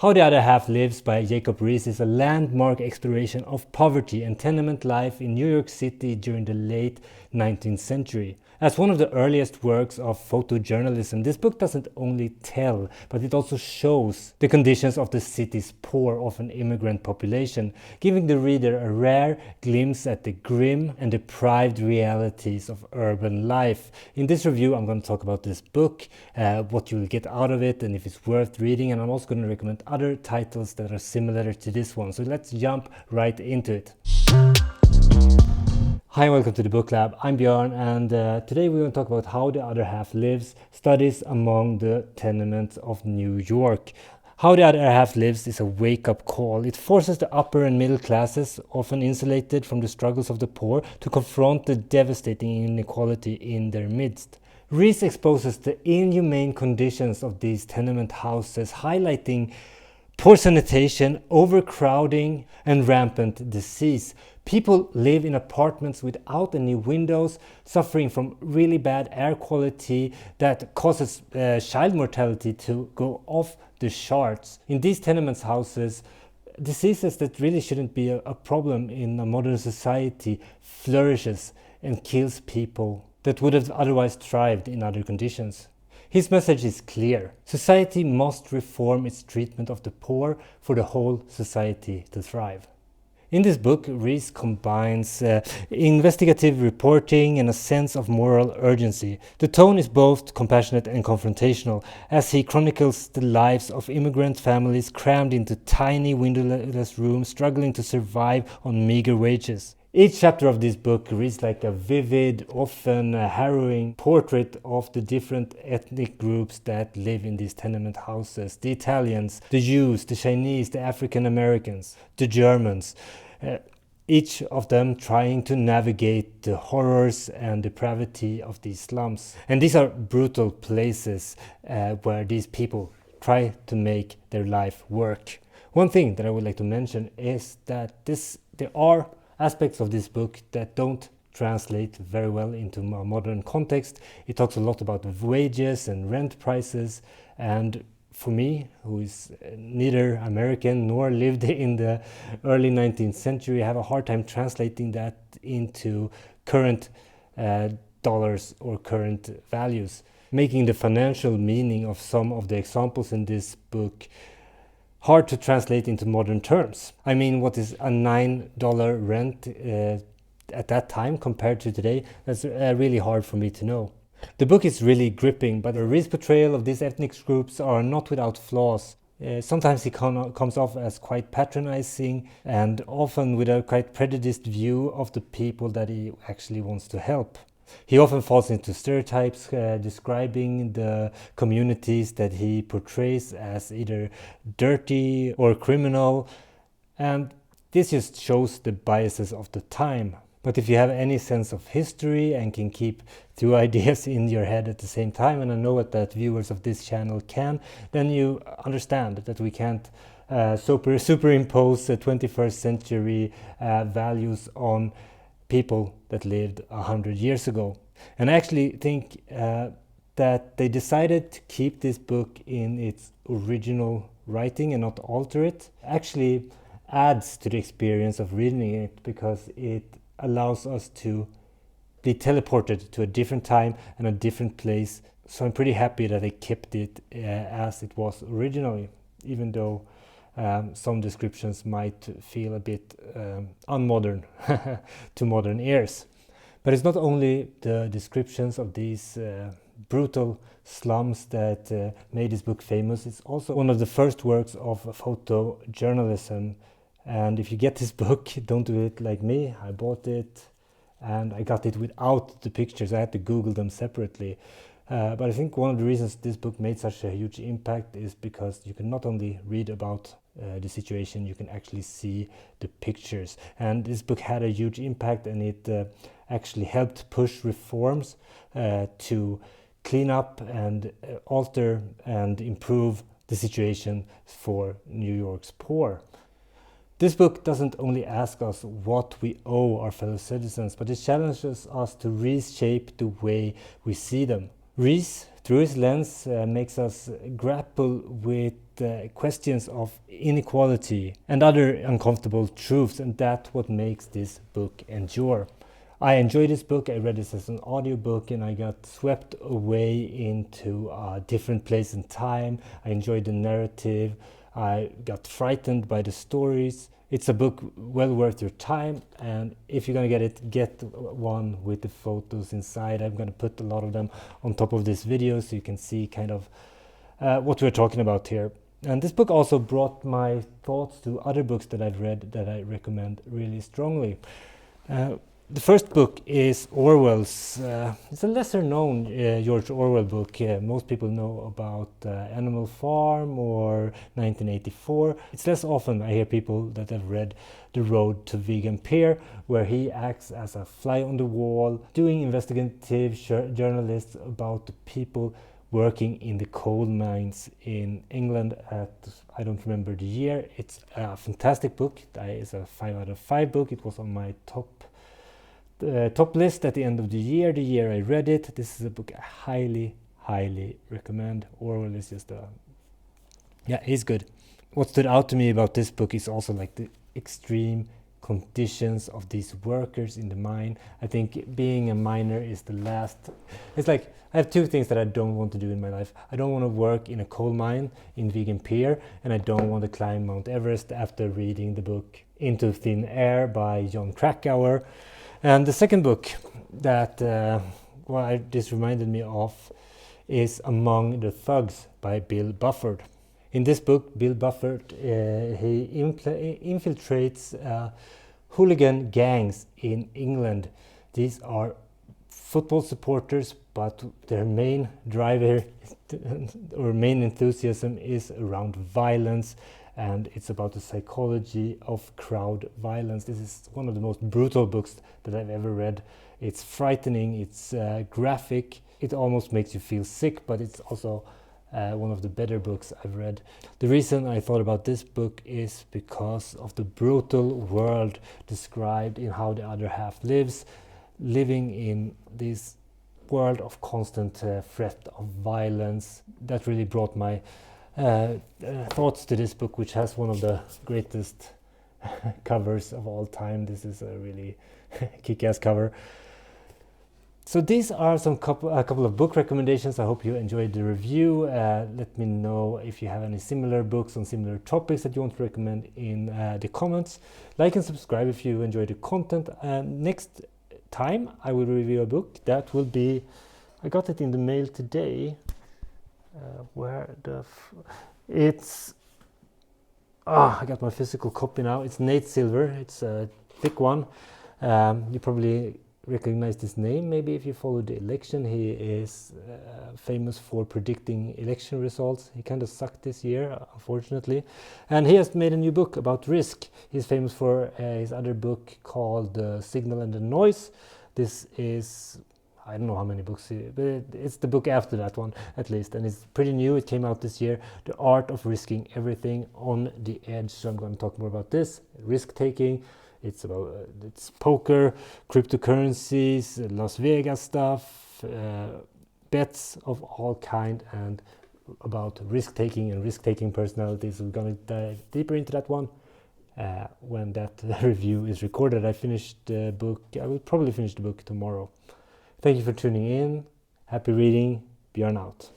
How the Other Half Lives by Jacob Riis is a landmark exploration of poverty and tenement life in New York City during the late 19th century. As one of the earliest works of photojournalism, this book doesn't only tell, but it also shows the conditions of the city's poor, often immigrant population, giving the reader a rare glimpse at the grim and deprived realities of urban life. In this review, I'm going to talk about this book, what you will get out of it, and if it's worth reading, and I'm also going to recommend other titles that are similar to this one. So let's jump right into it. Hi and welcome to the Book Lab. I'm Björn, and today we're going to talk about How the Other Half Lives, Studies Among the Tenements of New York. How the Other Half Lives is a wake-up call. It forces the upper and middle classes, often insulated from the struggles of the poor, to confront the devastating inequality in their midst. Riis exposes the inhumane conditions of these tenement houses, highlighting poor sanitation, overcrowding, and rampant disease. People live in apartments without any windows, suffering from really bad air quality that causes child mortality to go off the charts. In these tenements houses, diseases that really shouldn't be a problem in a modern society flourishes and kills people that would have otherwise thrived in other conditions. His message is clear. Society must reform its treatment of the poor for the whole society to thrive. In this book, Riis combines investigative reporting and a sense of moral urgency. The tone is both compassionate and confrontational, as he chronicles the lives of immigrant families crammed into tiny windowless rooms, struggling to survive on meager wages. Each chapter of this book reads like a vivid, often harrowing portrait of the different ethnic groups that live in these tenement houses. The Italians, the Jews, the Chinese, the African Americans, the Germans. Each of them trying to navigate the horrors and depravity of these slums. And these are brutal places where these people try to make their life work. One thing that I would like to mention is that there are aspects of this book that don't translate very well into a modern context. It talks a lot about wages and rent prices, and for me, who is neither American nor lived in the early 19th century, I have a hard time translating that into current dollars or current values, making the financial meaning of some of the examples in this book hard to translate into modern terms. I mean, what is a $9 rent at that time compared to today? That's really hard for me to know. The book is really gripping, but Riis' portrayal of these ethnic groups are not without flaws. Sometimes he comes off as quite patronizing and often with a quite prejudiced view of the people that he actually wants to help. He often falls into stereotypes, describing the communities that he portrays as either dirty or criminal, and this just shows the biases of the time. But if you have any sense of history and can keep two ideas in your head at the same time, and I know that viewers of this channel can, then you understand that we can't superimpose 21st century values on people that lived 100 years ago. And I actually think that they decided to keep this book in its original writing and not alter it actually adds to the experience of reading it, because it allows us to be teleported to a different time and a different place. So I'm pretty happy that they kept it as it was originally, even though some descriptions might feel a bit unmodern to modern ears. But it's not only the descriptions of these brutal slums that made this book famous. It's also one of the first works of photojournalism. And if you get this book, don't do it like me. I bought it and I got it without the pictures. I had to Google them separately. But I think one of the reasons this book made such a huge impact is because you can not only read about the situation, you can actually see the pictures. And this book had a huge impact, and it actually helped push reforms to clean up and alter and improve the situation for New York's poor. This book doesn't only ask us what we owe our fellow citizens, but it challenges us to reshape the way we see them. Riis, through his lens, makes us grapple with questions of inequality and other uncomfortable truths, and that's what makes this book endure. I enjoyed this book. I read this as an audiobook and I got swept away into a different place and time. I enjoyed the narrative. I got frightened by the stories. It's a book well worth your time, and if you're gonna get it, get one with the photos inside. I'm gonna put a lot of them on top of this video so you can see kind of what we're talking about here. And this book also brought my thoughts to other books that I've read that I recommend really strongly. The first book is Orwell's. It's a lesser known George Orwell book. Most people know about Animal Farm or 1984. It's less often I hear people that have read The Road to Wigan Pier, where he acts as a fly on the wall, doing investigative journalists about the people working in the coal mines in England at, I don't remember the year. It's a fantastic book. It's a 5 out of 5 book. It was on my top list at the end of the year I read it. This is a book I highly recommend. Orwell is just he's good. What stood out to me about this book is also like the extreme conditions of these workers in the mine. I think being a miner is the last. It's like I have two things that I don't want to do in my life. I don't want to work in a coal mine in Wigan Pier, and I don't want to climb Mount Everest after reading the book Into Thin Air by Jon Krakauer. And the second book that this reminded me of is Among the Thugs by Bill Buford. In this book, Bill Buford he infiltrates hooligan gangs in England. These are football supporters, but their main driver or main enthusiasm is around violence, and it's about the psychology of crowd violence. This is one of the most brutal books that I've ever read. It's frightening, it's graphic, it almost makes you feel sick, but it's also one of the better books I've read. The reason I thought about this book is because of the brutal world described in How the Other Half Lives, living in this world of constant threat of violence. That really brought my thoughts to this book, which has one of the greatest covers of all time. This is a really kick-ass cover. So these are a couple of book recommendations. I hope you enjoyed the review. Let me know if you have any similar books on similar topics that you want to recommend in the comments. Like and subscribe if you enjoy the content. Next time I will review a book that will be, I got it in the mail today. I got my physical copy now. It's Nate Silver. It's a thick one. You probably recognize this name maybe if you follow the election. He is famous for predicting election results. He kind of sucked this year, unfortunately, and he has made a new book about risk. He's famous for his other book called Signal and the Noise. This is, I don't know how many books, but it's the book after that one at least, and it's pretty new. It came out this year. The Art of Risking Everything on the Edge. So I'm going to talk more about this, risk taking. It's about it's poker, cryptocurrencies, Las Vegas stuff, bets of all kind, and about risk taking and risk taking personalities. We're going to dive deeper into that one when that review is recorded. I finished the book. I will probably finish the book tomorrow. Thank you for tuning in. Happy reading. Björn out.